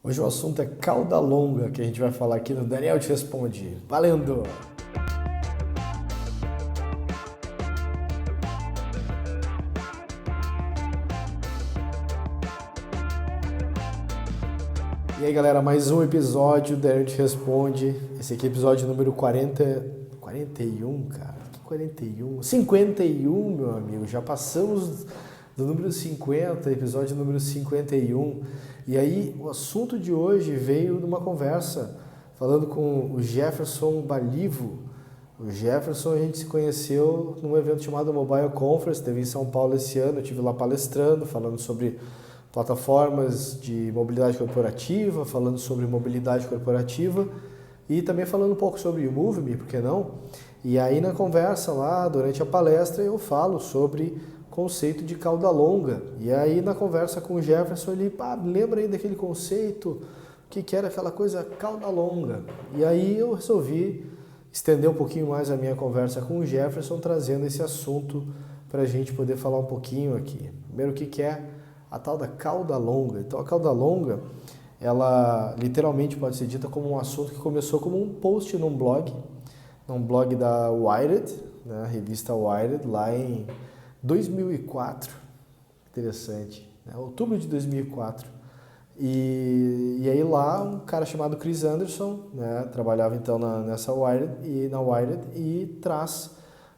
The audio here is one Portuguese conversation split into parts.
Hoje o assunto é cauda longa, que a gente vai falar aqui no Daniel Te Responde. Valendo! E aí galera, mais um episódio do Daniel Te Responde. Esse aqui é episódio número 41, cara. Que 41? 51, meu amigo. Já passamos do número 50, episódio número 51. E aí, o assunto de hoje veio de uma conversa falando com o Jefferson Balivo. O Jefferson a gente se conheceu num evento chamado Mobile Conference, teve em São Paulo esse ano, eu estive lá palestrando, falando sobre plataformas de mobilidade corporativa, falando sobre mobilidade corporativa e também falando um pouco sobre o Move Me, por que não? E aí na conversa lá, durante a palestra, eu falo sobre conceito de cauda longa. E aí na conversa com o Jefferson, ele, lembra aí daquele conceito, o que era aquela coisa cauda longa? E aí eu resolvi estender um pouquinho mais a minha conversa com o Jefferson, trazendo esse assunto para a gente poder falar um pouquinho aqui. Primeiro, o que é a tal da cauda longa? Então a cauda longa, ela literalmente pode ser dita como um assunto que começou como um post num blog da Wired, né, a revista Wired, lá em 2004, interessante, né? Outubro de 2004. E aí lá um cara chamado Chris Anderson, né, trabalhava então nessa Wired e traz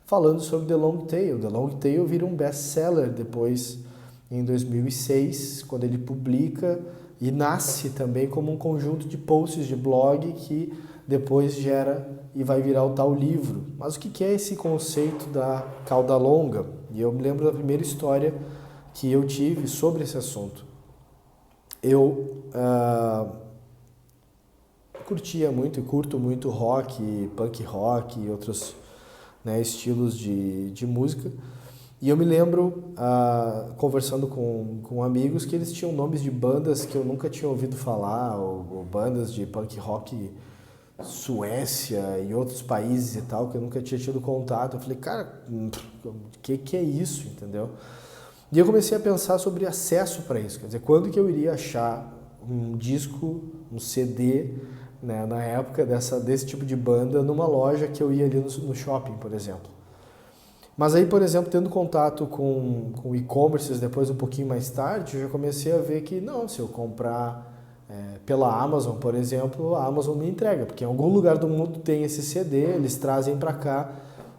falando sobre The Long Tail. The Long Tail vira um best-seller depois em 2006, quando ele publica e nasce também como um conjunto de posts de blog que depois gera e vai virar o tal livro. Mas o que é esse conceito da cauda longa? E eu me lembro da primeira história que eu tive sobre esse assunto. Eu curtia muito e curto muito rock, punk rock e outros, né, estilos de música. E eu me lembro, conversando com amigos, que eles tinham nomes de bandas que eu nunca tinha ouvido falar, ou bandas de punk rock Suécia e outros países e tal, que eu nunca tinha tido contato. Eu falei, cara, que é isso, entendeu? E eu comecei a pensar sobre acesso para isso, quer dizer, quando que eu iria achar um disco, um CD, né, na época desse tipo de banda, numa loja que eu ia ali no shopping, por exemplo. Mas aí, por exemplo, tendo contato com e-commerces depois um pouquinho mais tarde, eu já comecei a ver que não, se eu comprar pela Amazon, por exemplo, a Amazon me entrega, porque em algum lugar do mundo tem esse CD, eles trazem para cá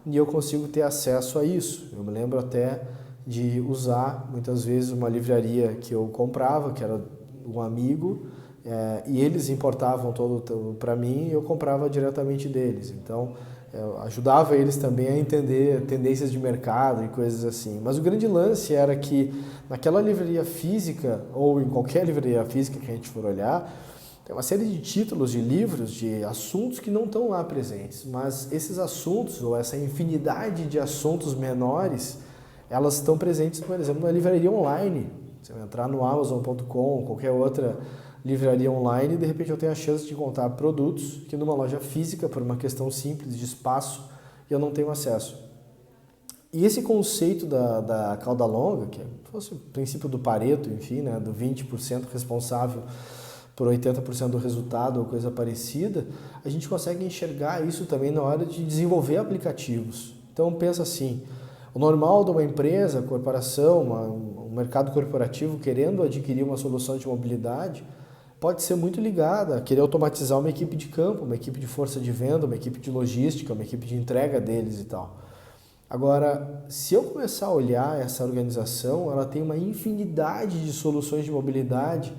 e eu consigo ter acesso a isso. Eu me lembro até de usar muitas vezes uma livraria que eu comprava, que era um amigo, e eles importavam todo para mim e eu comprava diretamente deles. Então, eu ajudava eles também a entender tendências de mercado e coisas assim. Mas o grande lance era que naquela livraria física, ou em qualquer livraria física que a gente for olhar, tem uma série de títulos de livros, de assuntos que não estão lá presentes. Mas esses assuntos, ou essa infinidade de assuntos menores, elas estão presentes, por exemplo, na livraria online. Você vai entrar no Amazon.com, qualquer outra livraria online, e de repente eu tenho a chance de encontrar produtos que numa loja física, por uma questão simples de espaço, eu não tenho acesso. E esse conceito da cauda longa, que fosse o princípio do Pareto, enfim, né, do 20% responsável por 80% do resultado ou coisa parecida, a gente consegue enxergar isso também na hora de desenvolver aplicativos. Então pensa assim, o normal de uma empresa, corporação, um mercado corporativo querendo adquirir uma solução de mobilidade, pode ser muito ligada a querer automatizar uma equipe de campo, uma equipe de força de venda, uma equipe de logística, uma equipe de entrega deles e tal. Agora, se eu começar a olhar essa organização, ela tem uma infinidade de soluções de mobilidade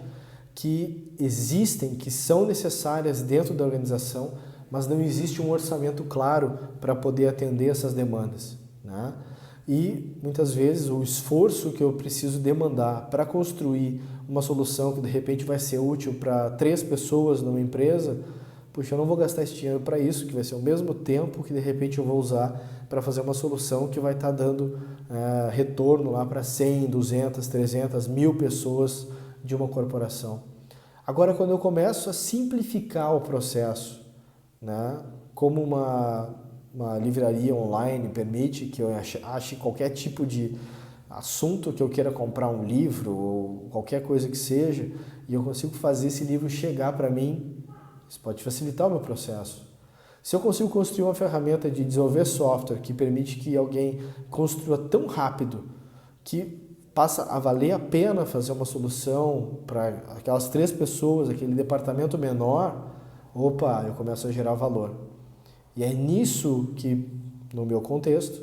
que existem, que são necessárias dentro da organização, mas não existe um orçamento claro para poder atender essas demandas, né? E muitas vezes o esforço que eu preciso demandar para construir uma solução que de repente vai ser útil para 3 pessoas numa empresa, puxa, eu não vou gastar esse dinheiro para isso, que vai ser o mesmo tempo que de repente eu vou usar para fazer uma solução que vai estar dando retorno lá para 100, 200, 300, 1000 pessoas de uma corporação. Agora, quando eu começo a simplificar o processo, né, como uma livraria online permite que eu ache qualquer tipo de assunto que eu queira comprar um livro ou qualquer coisa que seja, e eu consigo fazer esse livro chegar para mim, isso pode facilitar o meu processo. Se eu consigo construir uma ferramenta de desenvolver software que permite que alguém construa tão rápido que passa a valer a pena fazer uma solução para aquelas 3 pessoas, aquele departamento menor, opa, eu começo a gerar valor. E é nisso que, no meu contexto,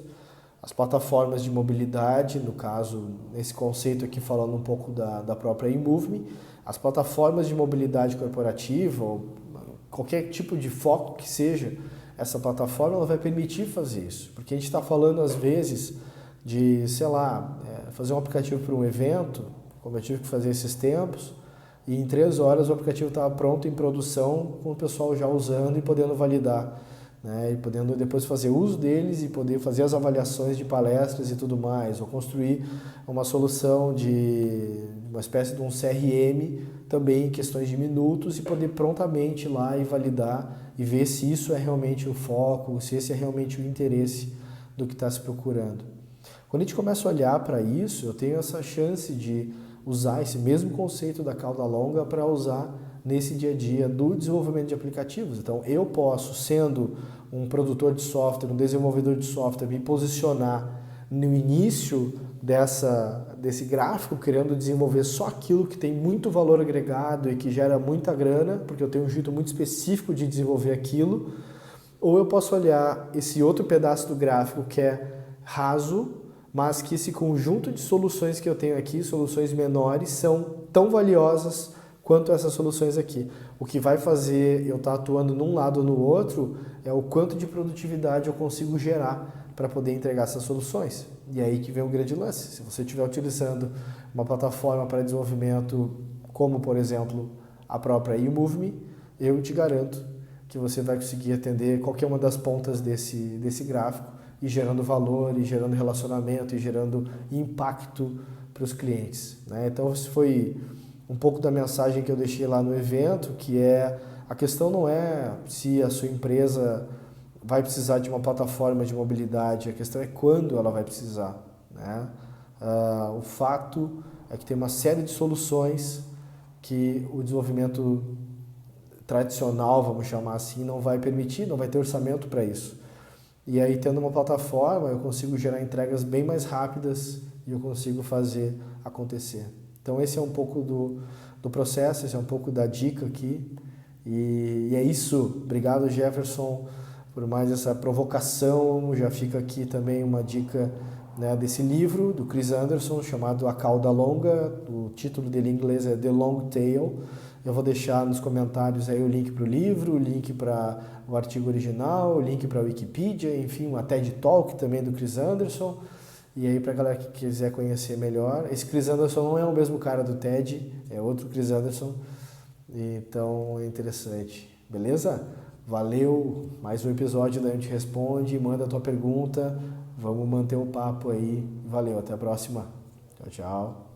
as plataformas de mobilidade, no caso, nesse conceito aqui falando um pouco da própria eMove-Me, as plataformas de mobilidade corporativa, ou qualquer tipo de foco que seja, essa plataforma ela vai permitir fazer isso. Porque a gente está falando, às vezes, de, sei lá, fazer um aplicativo para um evento, como eu tive que fazer esses tempos, e em 3 horas o aplicativo estava pronto em produção, com o pessoal já usando e podendo validar, né? E podendo depois fazer uso deles e poder fazer as avaliações de palestras e tudo mais, ou construir uma solução de uma espécie de um CRM também em questões de minutos e poder prontamente ir lá e validar e ver se isso é realmente o foco, se esse é realmente o interesse do que está se procurando. Quando a gente começa a olhar para isso, eu tenho essa chance de usar esse mesmo conceito da cauda longa para usar nesse dia a dia do desenvolvimento de aplicativos. Então, eu posso, sendo um produtor de software, um desenvolvedor de software, me posicionar no início desse gráfico, querendo desenvolver só aquilo que tem muito valor agregado e que gera muita grana, porque eu tenho um jeito muito específico de desenvolver aquilo, ou eu posso olhar esse outro pedaço do gráfico que é raso, mas que esse conjunto de soluções que eu tenho aqui, soluções menores, são tão valiosas quanto essas soluções aqui. O que vai fazer eu estar atuando num lado ou no outro é o quanto de produtividade eu consigo gerar para poder entregar essas soluções. E aí que vem o grande lance. Se você estiver utilizando uma plataforma para desenvolvimento, como por exemplo a própria eMove-Me, eu te garanto que você vai conseguir atender qualquer uma das pontas desse gráfico e gerando valor, e gerando relacionamento, e gerando impacto para os clientes, né? Então, isso foi um pouco da mensagem que eu deixei lá no evento, que é, a questão não é se a sua empresa vai precisar de uma plataforma de mobilidade, a questão é quando ela vai precisar, né? O fato é que tem uma série de soluções que o desenvolvimento tradicional, vamos chamar assim, não vai permitir, não vai ter orçamento para isso. E aí, tendo uma plataforma, eu consigo gerar entregas bem mais rápidas e eu consigo fazer acontecer. Então, esse é um pouco do processo, esse é um pouco da dica aqui. E é isso. Obrigado, Jefferson, por mais essa provocação. Já fica aqui também uma dica, né, desse livro do Chris Anderson, chamado A Cauda Longa. O título dele em inglês é The Long Tail. Eu vou deixar nos comentários aí o link para o livro, o link para o artigo original, o link para a Wikipedia, enfim, uma TED Talk também do Chris Anderson. E aí, para a galera que quiser conhecer melhor, esse Chris Anderson não é o mesmo cara do TED, é outro Chris Anderson, então é interessante. Beleza? Valeu, mais um episódio da Gente Responde, manda a tua pergunta, vamos manter o papo aí. Valeu, até a próxima. Tchau, tchau.